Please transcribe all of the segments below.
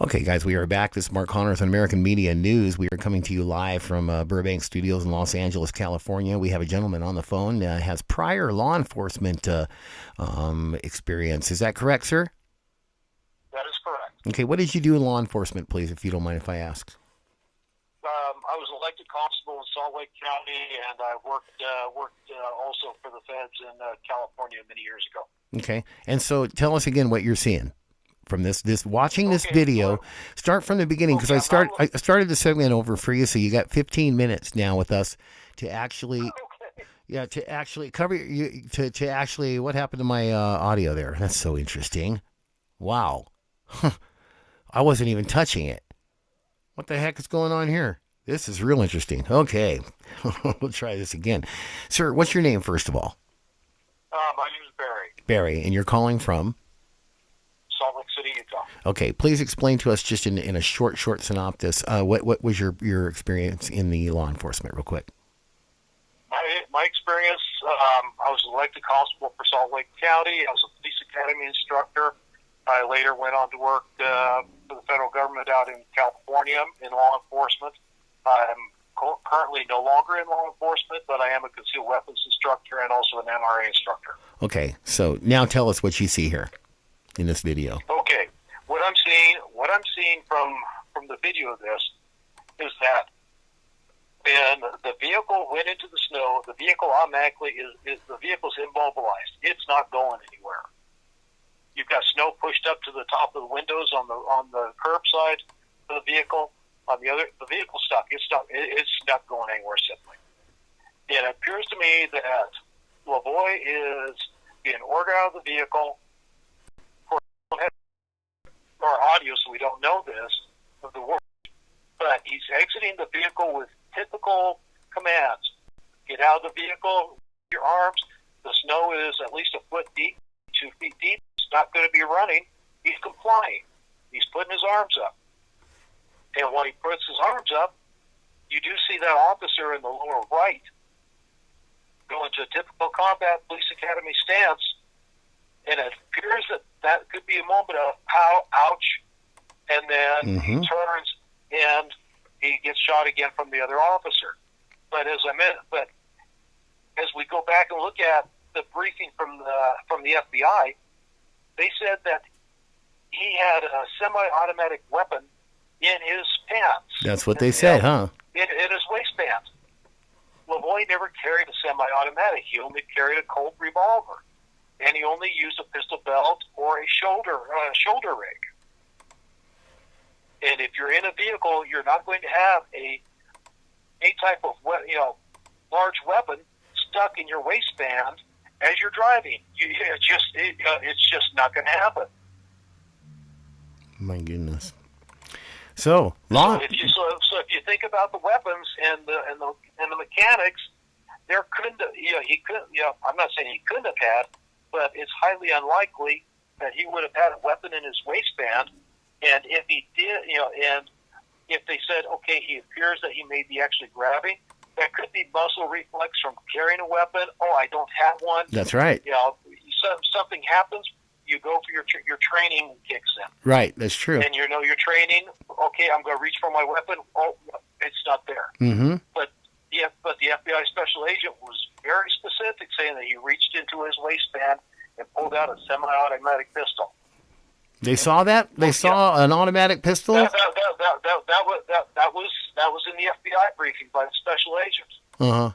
Okay, guys, we are back. This is Mark Connors on American Media News. We are coming to you live from Burbank Studios in Los Angeles, California. We have a gentleman on the phone has prior law enforcement experience. Is that correct, sir? That is correct. Okay, what did you do in law enforcement, please, if you don't mind if I ask? I was elected constable in Salt Lake County, and I worked also for the feds in California many years ago. Okay, and so tell us again what you're seeing from this watching this video. Start from the beginning, because I started the segment over for you, so you got 15 minutes now with us to actually to actually cover you to actually what happened to my audio there. That's so interesting. Wow. I wasn't even touching it. What the heck is going on here? This is real interesting. Okay. We'll try this again. Sir, what's your name, first of all? My name is Barry. Barry, and you're calling from? Salt Lake City, Utah. Okay, please explain to us just in a short synopsis, what was your experience in the law enforcement, real quick? My experience, I was elected constable for Salt Lake County. I was a police academy instructor. I later went on to work for the federal government out in California in law enforcement. I'm currently no longer in law enforcement, but I am a concealed weapons instructor and also an NRA instructor. Okay, so now tell us what you see here in this video. Okay, what I'm seeing from the video of this is that when the vehicle went into the snow, the vehicle automatically is immobilized. It's not going anywhere. You've got snow pushed up to the top of the windows on the curbside of the vehicle. On the other, the vehicle's stuck. It's not going anywhere simply. It appears to me that LaVoy is being ordered out of the vehicle for our audio, so we don't know this of the word. But he's exiting the vehicle with typical commands: get out of the vehicle, your arms. The snow is at least a foot deep, 2 feet deep. He's not going to be running. He's complying. He's putting his arms up. And when he puts his arms up, you do see that officer in the lower right go into a typical combat police academy stance, and it appears that could be a moment of ouch, and then he turns and he gets shot again from the other officer. But as we go back and look at the briefing from the FBI, they said that he had a semi-automatic weapon in his pants. That's what they said, huh? In his waistband. LaVoy never carried a semi-automatic. He only carried a Colt revolver, and he only used a pistol belt or a shoulder rig. And if you're in a vehicle, you're not going to have a type of large weapon stuck in your waistband as you're driving. It's just not going to happen. My goodness. So if you think about the weapons and the mechanics, there couldn't he couldn't I'm not saying he couldn't have had, but it's highly unlikely that he would have had a weapon in his waistband. And if he did, and if they said, okay, he appears that he may be actually grabbing, that could be muscle reflex from carrying a weapon. Oh, I don't have one. That's right. Something happens. You go for your training kicks in. Right, that's true. And your training. Okay, I'm going to reach for my weapon. Oh, it's not there. Mm-hmm. But the FBI special agent was very specific, saying that he reached into his waistband and pulled out a semi-automatic pistol. They saw that? They saw an automatic pistol? That was in the FBI briefing by the special agents. Uh-huh.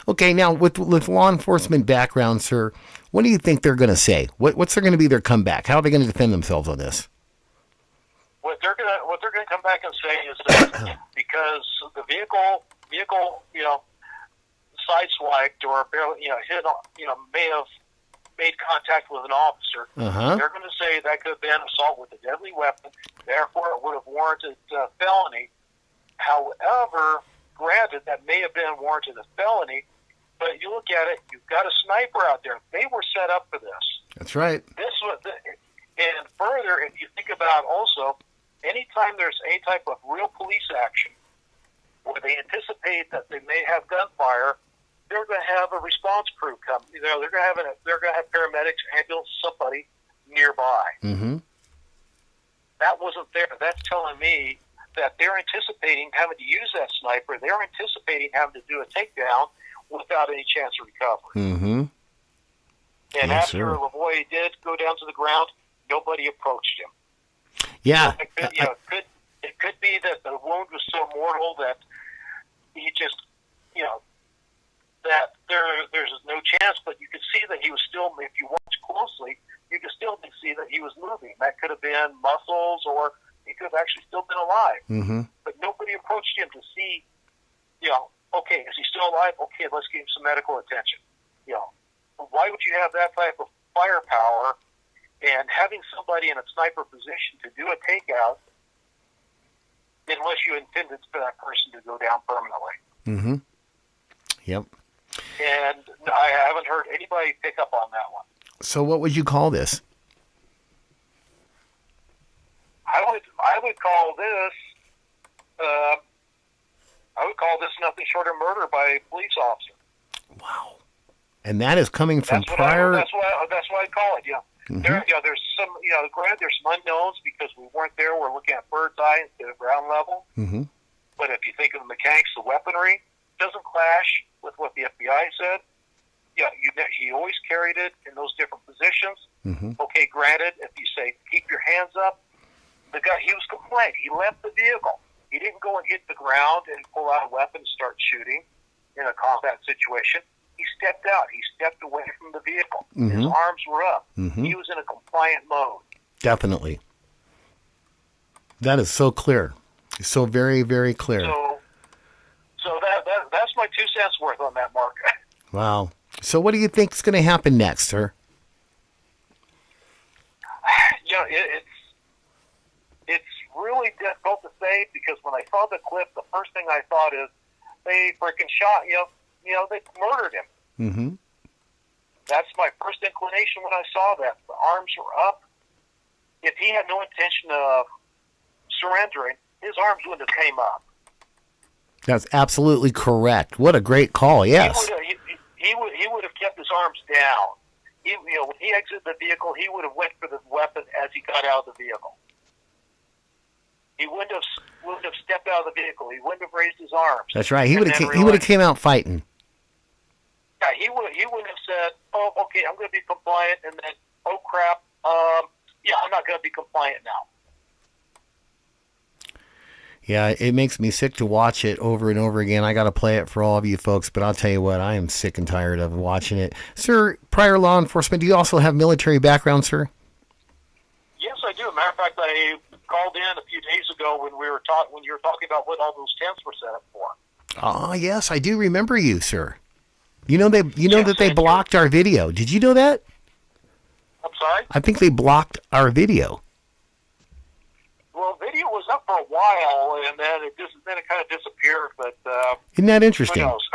Okay, now with law enforcement background, sir, what do you think they're going to say? What's going to be their comeback? How are they going to defend themselves on this? What they're going to come back and say is that because the vehicle sideswiped or barely hit may have made contact with an officer. They're going to say that could have been assault with a deadly weapon. Therefore, it would have warranted felony. However, granted, that may have been warranted a felony. But you look at it, you've got a sniper out there. They were set up for this. That's right. And further, if you think about also, anytime there's any type of real police action where they anticipate that they may have gunfire, they're going to have a response crew come. They're going to have paramedics, ambulance, somebody nearby. Mm-hmm. that wasn't there. That's telling me that they're anticipating having to use that sniper. They're anticipating having to do a takedown without any chance of recovery. Mm-hmm. And Yes, after sir. LaVoy did go down to the ground, nobody approached him. Yeah. So it could be that the wound was so mortal that he just, that there's no chance. But you could see that he was still, if you watch closely, you could still see that he was moving. That could have been muscles, or he could have actually still been alive. Mm-hmm. But nobody approached him to see, okay, is he still alive? Okay, let's give him some medical attention. Why would you have that type of firepower and having somebody in a sniper position to do a takeout unless you intended for that person to go down permanently? Mm-hmm. Yep. And I haven't heard anybody pick up on that one. So what would you call this? I would call this nothing short of murder by a police officer. Wow. And that is coming from That's prior. That's what I call it. Yeah. Mm-hmm. There's some. Granted, there's some unknowns because we weren't there. We're looking at bird's eye instead of ground level. Mm-hmm. But if you think of the mechanics, the weaponry doesn't clash with what the FBI said. Yeah, he always carried it in those different positions. Mm-hmm. Okay, granted, if you say keep your hands up, the guy, he was compliant. He left the vehicle. He didn't go and hit the ground and pull out a weapon and start shooting in a combat situation. He stepped out. He stepped away from the vehicle. Mm-hmm. His arms were up. Mm-hmm. He was in a compliant mode. Definitely. That is so clear. So very, very clear. So that's my 2 cents worth on that, Mark. Wow. So what do you think is going to happen next, sir? It's really difficult to say because when I saw the clip, the first thing I thought is they freaking shot, they murdered him. Mm-hmm. That's my first inclination when I saw that. The arms were up. If he had no intention of surrendering, his arms wouldn't have came up. That's absolutely correct. What a great call. Yes. He would have kept his arms down. When he exited the vehicle, he would have went for the weapon as he got out of the vehicle. He wouldn't have stepped out of the vehicle. He wouldn't have raised his arms. That's right. He would have came out fighting. Yeah, he wouldn't have said, "Oh, okay, I'm going to be compliant," and then, "Oh crap, yeah, I'm not going to be compliant now." Yeah, it makes me sick to watch it over and over again. I got to play it for all of you folks, but I'll tell you what, I am sick and tired of watching it. Sir, prior law enforcement, do you also have military background, sir? Yes, I do. As a matter of fact, I called in a few days ago when you were talking about what all those tents were set up for. Oh, yes, I do remember you, sir. You know that they blocked our video. Did you know that? I'm sorry? I think they blocked our video. Well, video was up for a while, and then it kind of disappeared. But isn't that interesting? Who knows?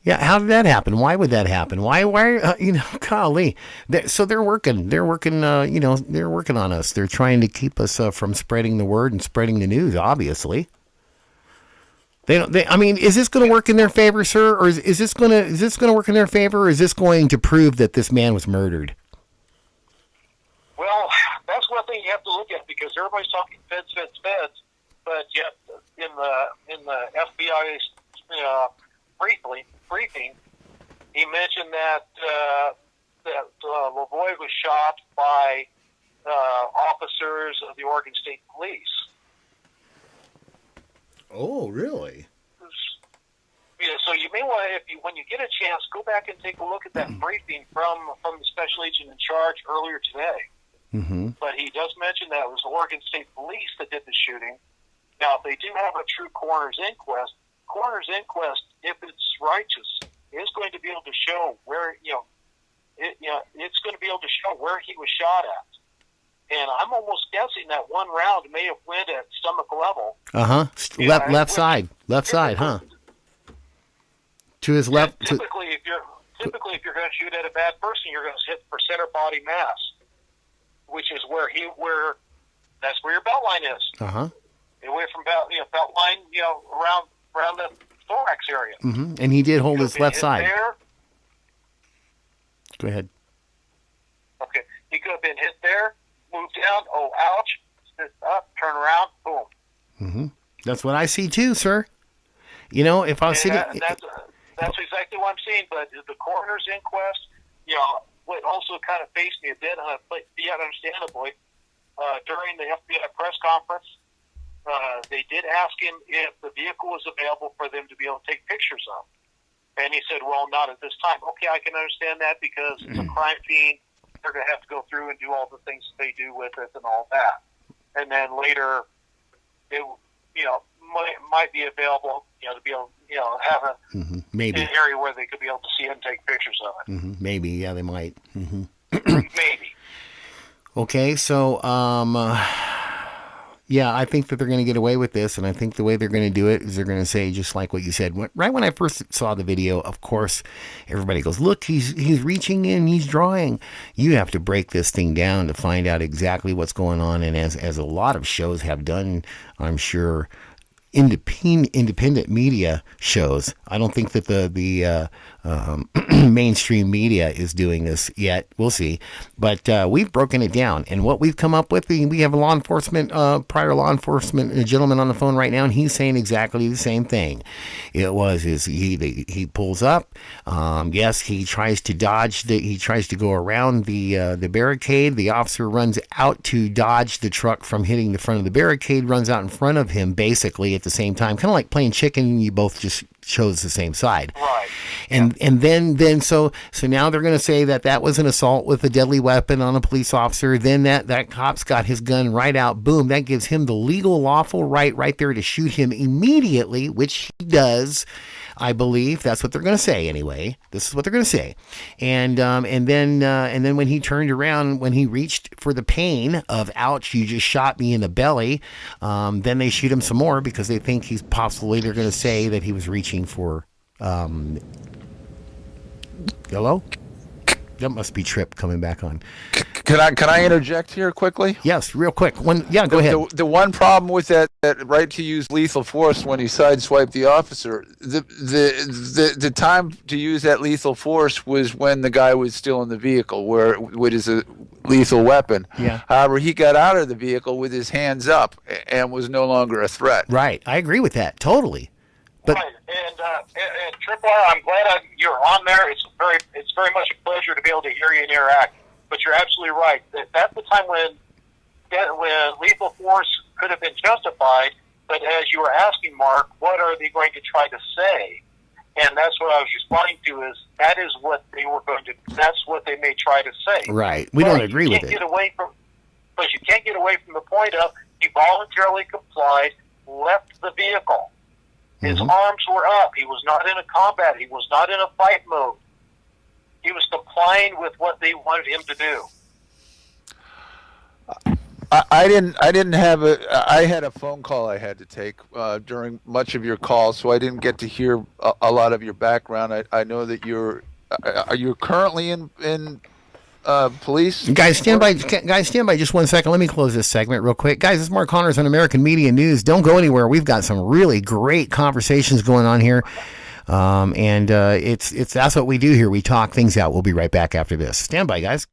Yeah, how did that happen? Why would that happen? Why? Golly. So they're working. They're working. They're working on us. They're trying to keep us from spreading the word and spreading the news. Obviously. Is this going to work in their favor, sir, or is this going to work in their favor, or is this going to prove that this man was murdered? Well, that's one thing you have to look at because everybody's talking feds, but yet in the FBI's briefing, he mentioned that LaVoy was shot by officers of the Oregon State Police. Oh, really? Yeah, so you may want to, when you get a chance, go back and take a look at that briefing from the special agent in charge earlier today. Mm-hmm. But he does mention that it was Oregon State Police that did the shooting. Now, if they do have a true coroner's inquest, if it's righteous, is going to be able to show where it's going to be able to show where he was shot at. And I'm almost guessing that one round may have went at stomach level. Left side, huh? To his left. Typically, if you're going to shoot at a bad person, you're going to hit for center body mass, which is that's where your belt line is. Away from belt line, around the thorax area. Mm-hmm. And he did hold his left side. There. Go ahead. Okay, he could have been hit there, moved down. Oh, ouch! Up, around, boom. Mm-hmm. That's what I see too, sir. You know, if I was sitting... That's exactly what I'm seeing, but the coroner's inquest, what also kind of faced me a bit, yet understandably, during the FBI press conference, they did ask him if the vehicle was available for them to be able to take pictures of. And he said, well, not at this time. Okay, I can understand that because it's a crime scene. They're going to have to go through and do all the things that they do with it and all that. And then later, it might be available, to be able, have maybe an area where they could be able to see it and take pictures of it. Maybe, yeah, they might. Maybe. Okay, so, yeah, I think that they're going to get away with this, and I think the way they're going to do it is they're going to say, just like what you said. Right when I first saw the video, of course, everybody goes, look, he's reaching in, he's drawing. You have to break this thing down to find out exactly what's going on, and as a lot of shows have done, I'm sure, independent media shows. I don't think that the mainstream media is doing this yet. We'll see. But we've broken it down. And what we've come up with, we have a prior law enforcement gentleman on the phone right now, and he's saying exactly the same thing. He pulls up. Yes, he tries to dodge. He tries to go around the barricade. The officer runs out to dodge the truck from hitting the front of the barricade, runs out in front of him, basically, at the same time. Kind of like playing chicken, you both just chose the same side. Right. And then so now they're going to say that was an assault with a deadly weapon on a police officer. Then that cop's got his gun right out. Boom. That gives him the legal, lawful right there to shoot him immediately, which he does. I believe that's what they're going to say anyway. This is what they're going to say. And then when he turned around, when he reached for the pain of, ouch, you just shot me in the belly, then they shoot him some more because they think they're going to say that he was reaching for, hello? That must be Trip coming back on. Can I interject here quickly? Yes, real quick. Go ahead. The one problem with that right to use lethal force when he sideswiped the officer, the time to use that lethal force was when the guy was still in the vehicle, where with his lethal weapon. Yeah. However, he got out of the vehicle with his hands up and was no longer a threat. Right. I agree with that totally. But, right, and Tripwire, I'm glad you're on there. It's very much a pleasure to be able to hear you interact. But you're absolutely right. That's the time when lethal force could have been justified. But as you were asking, Mark, what are they going to try to say? And that's what I was responding to. That is what they were going to. That's what they may try to say. Right. We don't agree with it. But you can't get away from the point of he voluntarily complied, left the vehicle. His arms were up. He was not in a combat. He was not in a fight mode. He was complying with what they wanted him to do. I had a phone call I had to take during much of your call, so I didn't get to hear a lot of your background. I know that you're currently in police. Guys, stand by just 1 second. Let me close this segment real quick. Guys, this is Mark Connors on American Media News. Don't go anywhere. We've got some really great conversations going on here. It's that's what we do here. We talk things out. We'll be right back after this. Stand by, guys.